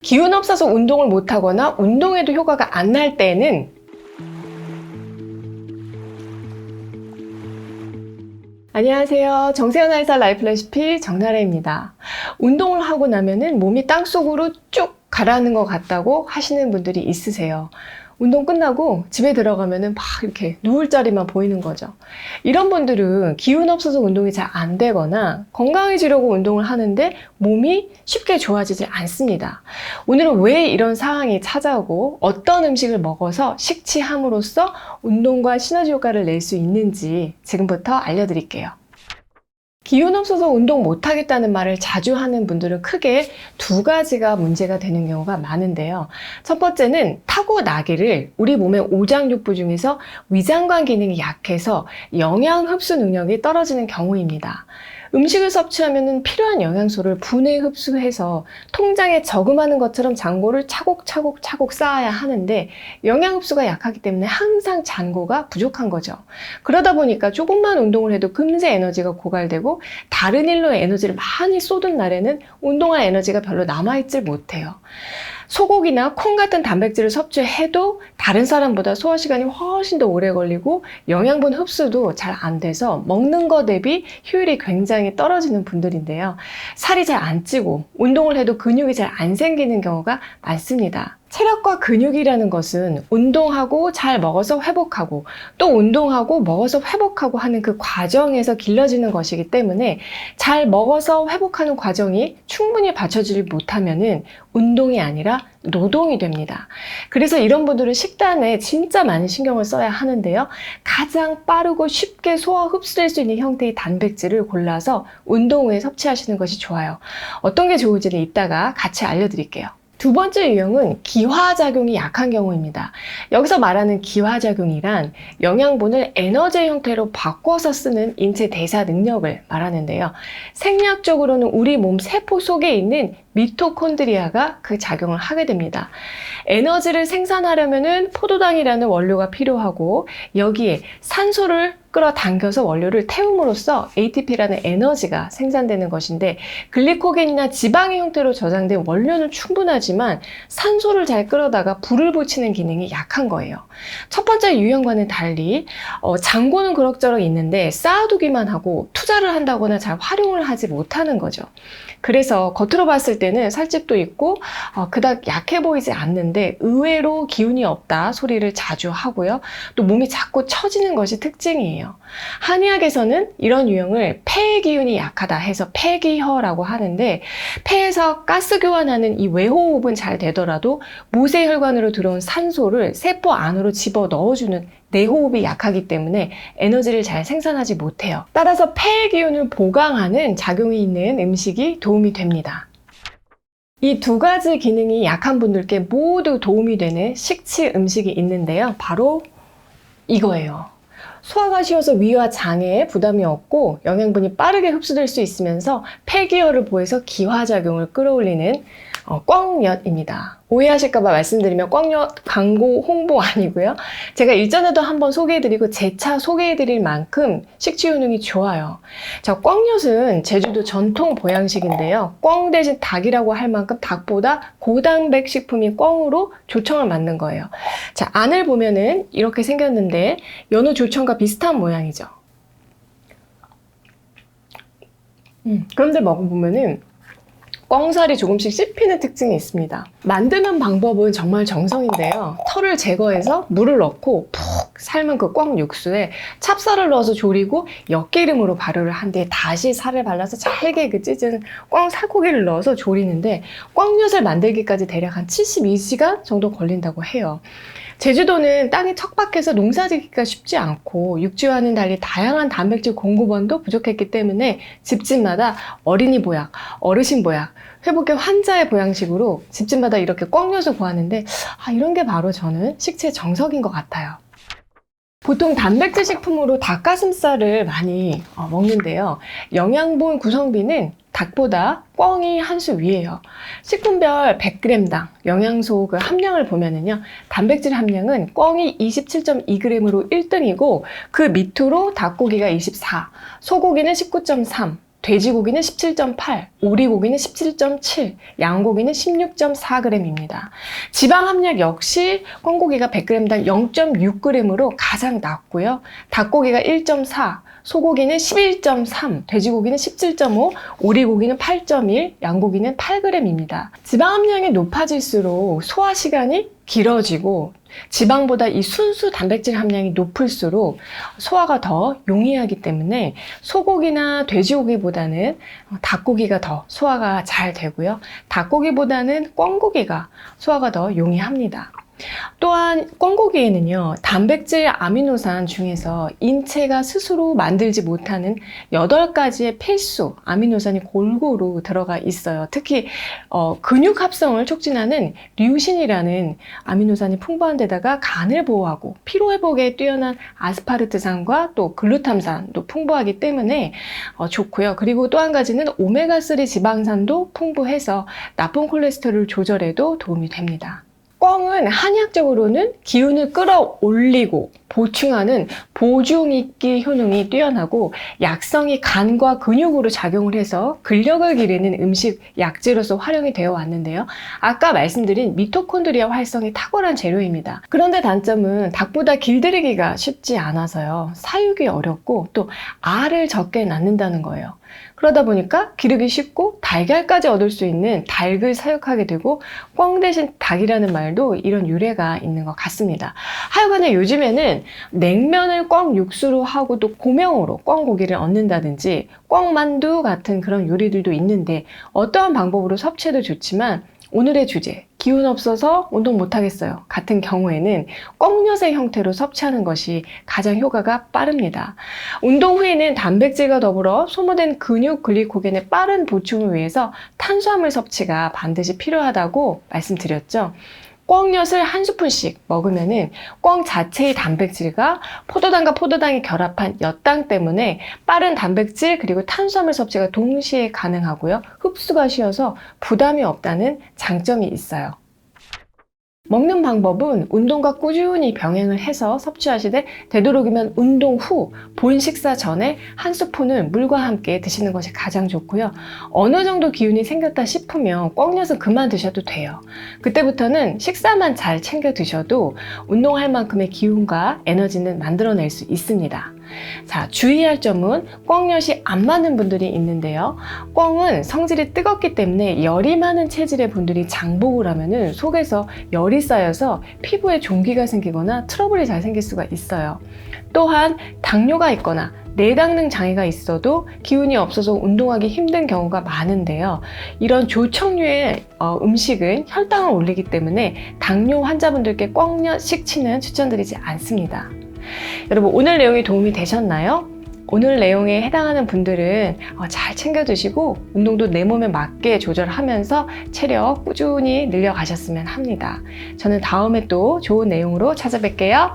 기운 없어서 운동을 못하거나 운동해도 효과가 안 날 때는 안녕하세요. 정세현 아이사 라이프 레시피 정나래입니다. 운동을 하고 나면은 몸이 땅속으로 쭉 가라앉는 것 같다고 하시는 분들이 있으세요. 운동 끝나고 집에 들어가면은 막 이렇게 누울 자리만 보이는 거죠. 이런 분들은 기운 없어서 운동이 잘 안 되거나 건강해지려고 운동을 하는데 몸이 쉽게 좋아지지 않습니다. 오늘은 왜 이런 상황이 찾아오고 어떤 음식을 먹어서 식치함으로써 운동과 시너지 효과를 낼 수 있는지 지금부터 알려드릴게요. 기운 없어서 운동 못하겠다는 말을 자주 하는 분들은 크게 두 가지가 문제가 되는 경우가 많은데요. 첫 번째는 타고나기를 우리 몸의 오장육부 중에서 위장관 기능이 약해서 영양 흡수 능력이 떨어지는 경우입니다. 음식을 섭취하면 필요한 영양소를 분해 흡수해서 통장에 저금하는 것처럼 잔고를 차곡차곡 쌓아야 하는데 영양 흡수가 약하기 때문에 항상 잔고가 부족한 거죠. 그러다 보니까 조금만 운동을 해도 금세 에너지가 고갈되고 다른 일로 에너지를 많이 쏟은 날에는 운동할 에너지가 별로 남아있질 못해요. 소고기나 콩 같은 단백질을 섭취해도 다른 사람보다 소화 시간이 훨씬 더 오래 걸리고 영양분 흡수도 잘 안 돼서 먹는 거 대비 효율이 굉장히 떨어지는 분들인데요. 살이 잘 안 찌고 운동을 해도 근육이 잘 안 생기는 경우가 많습니다. 체력과 근육이라는 것은 운동하고 잘 먹어서 회복하고 또 운동하고 먹어서 회복하고 하는 그 과정에서 길러지는 것이기 때문에 잘 먹어서 회복하는 과정이 충분히 받쳐주지 못하면은 운동이 아니라 노동이 됩니다. 그래서 이런 분들은 식단에 진짜 많은 신경을 써야 하는데요. 가장 빠르고 쉽게 소화 흡수될 수 있는 형태의 단백질을 골라서 운동 후에 섭취하시는 것이 좋아요. 어떤 게 좋은지는 이따가 같이 알려드릴게요. 두 번째 유형은 기화작용이 약한 경우입니다. 여기서 말하는 기화작용이란 영양분을 에너지 형태로 바꿔서 쓰는 인체 대사 능력을 말하는데요. 생략적으로는 우리 몸 세포 속에 있는 미토콘드리아가 그 작용을 하게 됩니다. 에너지를 생산하려면 포도당이라는 원료가 필요하고 여기에 산소를 끌어당겨서 원료를 태움으로써 ATP라는 에너지가 생산되는 것인데 글리코겐이나 지방의 형태로 저장된 원료는 충분하지만 산소를 잘 끌어다가 불을 붙이는 기능이 약한 거예요. 첫 번째 유형과는 달리 잔고는 그럭저럭 있는데 쌓아두기만 하고 투자를 한다거나 잘 활용을 하지 못하는 거죠. 그래서 겉으로 봤을 때는 살집도 있고 그닥 약해 보이지 않는데 의외로 기운이 없다 소리를 자주 하고요. 또 몸이 자꾸 처지는 것이 특징이에요. 한의학에서는 이런 유형을 폐의 기운이 약하다 해서 폐기혈이라고 하는데 폐에서 가스 교환하는 이 외호흡은 잘 되더라도 모세혈관으로 들어온 산소를 세포 안으로 집어 넣어주는 내호흡이 약하기 때문에 에너지를 잘 생산하지 못해요. 따라서 폐의 기운을 보강하는 작용이 있는 음식이 도움이 됩니다. 이 두 가지 기능이 약한 분들께 모두 도움이 되는 식치 음식이 있는데요. 바로 이거예요. 소화가 쉬워서 위와 장에 부담이 없고 영양분이 빠르게 흡수될 수 있으면서 폐기혈을 보호해서 기화작용을 끌어올리는 꿩엿입니다. 오해하실까봐 말씀드리면 꿩엿 광고 홍보 아니고요. 제가 일전에도 한번 소개해드리고 재차 소개해드릴 만큼 식치 효능이 좋아요. 자, 꿩엿은 제주도 전통 보양식인데요. 꿩 대신 닭이라고 할 만큼 닭보다 고단백 식품인 꿩으로 조청을 만든 거예요. 자, 안을 보면은 이렇게 생겼는데 연어 조청과 비슷한 모양이죠. 그런데 먹어보면은 꿩살이 조금씩 씹히는 특징이 있습니다. 만드는 방법은 정말 정성인데요. 털을 제거해서 물을 넣고 푹 삶은 그 꿩 육수에 찹쌀을 넣어서 졸이고 엿기름으로 발효를 한 뒤에 다시 살을 발라서 잘게 그 찢은 꿩 살코기를 넣어서 졸이는데 꿩엿을 만들기까지 대략 한 72시간 정도 걸린다고 해요. 제주도는 땅이 척박해서 농사짓기가 쉽지 않고 육지와는 달리 다양한 단백질 공급원도 부족했기 때문에 집집마다 어린이 보약, 어르신 보약, 회복의 환자의 보양식으로 집집마다 이렇게 꿩엿을 구하는데 이런 게 바로 저는 식치의 정석인 것 같아요. 보통 단백질 식품으로 닭가슴살을 많이 먹는데요. 영양분 구성비는 닭보다 꿩이 한 수 위에요. 식품별 100g당 영양소 그 함량을 보면은요, 단백질 함량은 꿩이 27.2g으로 1등이고 그 밑으로 닭고기가 24, 소고기는 19.3, 돼지고기는 17.8, 오리고기는 17.7, 양고기는 16.4g입니다. 지방 함량 역시 꿩고기가 100g당 0.6g으로 가장 낮고요. 닭고기가 1.4, 소고기는 11.3, 돼지고기는 17.5, 오리고기는 8.1, 양고기는 8g입니다. 지방 함량이 높아질수록 소화 시간이 길어지고 지방보다 이 순수 단백질 함량이 높을수록 소화가 더 용이하기 때문에 소고기나 돼지고기보다는 닭고기가 더 소화가 잘 되고요. 닭고기보다는 꿩고기가 소화가 더 용이합니다. 또한 꿩고기에는요, 단백질 아미노산 중에서 인체가 스스로 만들지 못하는 8가지의 필수 아미노산이 골고루 들어가 있어요. 특히 근육 합성을 촉진하는 류신이라는 아미노산이 풍부한 데다가 간을 보호하고 피로 회복에 뛰어난 아스파르트산과 또 글루탐산도 풍부하기 때문에 좋고요. 그리고 또 한 가지는 오메가3 지방산도 풍부해서 나쁜 콜레스테롤 조절에도 도움이 됩니다. 꿩은 한의학적으로는 기운을 끌어올리고 보충하는 보중익기 효능이 뛰어나고 약성이 간과 근육으로 작용을 해서 근력을 기르는 음식 약재로서 활용이 되어 왔는데요. 아까 말씀드린 미토콘드리아 활성이 탁월한 재료입니다. 그런데 단점은 닭보다 길들이기가 쉽지 않아서요. 사육이 어렵고 또 알을 적게 낳는다는 거예요. 그러다 보니까 기르기 쉽고 달걀까지 얻을 수 있는 닭을 사육하게 되고 꿩 대신 닭이라는 말도 이런 유래가 있는 것 같습니다. 하여간에 요즘에는 냉면을 꿩 육수로 하고 또 고명으로 꿩 고기를 얻는다든지 꿩 만두 같은 그런 요리들도 있는데 어떠한 방법으로 섭취해도 좋지만 오늘의 주제, 기운 없어서 운동 못하겠어요 같은 경우에는 꿩엿의 형태로 섭취하는 것이 가장 효과가 빠릅니다. 운동 후에는 단백질과 더불어 소모된 근육 글리코겐의 빠른 보충을 위해서 탄수화물 섭취가 반드시 필요하다고 말씀드렸죠. 꿩엿을 한 스푼씩 먹으면은 꿩 자체의 단백질과 포도당과 포도당이 결합한 엿당 때문에 빠른 단백질 그리고 탄수화물 섭취가 동시에 가능하고요. 흡수가 쉬워서 부담이 없다는 장점이 있어요. 먹는 방법은 운동과 꾸준히 병행을 해서 섭취하시되 되도록이면 운동 후 본 식사 전에 한 스푼을 물과 함께 드시는 것이 가장 좋고요. 어느 정도 기운이 생겼다 싶으면 꿩엿은 그만 드셔도 돼요. 그때부터는 식사만 잘 챙겨 드셔도 운동할 만큼의 기운과 에너지는 만들어낼 수 있습니다. 자, 주의할 점은 꿩엿이 안 맞는 분들이 있는데요. 꿩은 성질이 뜨겁기 때문에 열이 많은 체질의 분들이 장복을 하면은 속에서 열이 쌓여서 피부에 종기가 생기거나 트러블이 잘 생길 수가 있어요. 또한 당뇨가 있거나 내당능 장애가 있어도 기운이 없어서 운동하기 힘든 경우가 많은데요. 이런 조청류의 음식은 혈당을 올리기 때문에 당뇨 환자분들께 꿩엿 식치는 추천드리지 않습니다. 여러분, 오늘 내용이 도움이 되셨나요? 오늘 내용에 해당하는 분들은 잘 챙겨 드시고 운동도 내 몸에 맞게 조절하면서 체력 꾸준히 늘려가셨으면 합니다. 저는 다음에 또 좋은 내용으로 찾아뵐게요.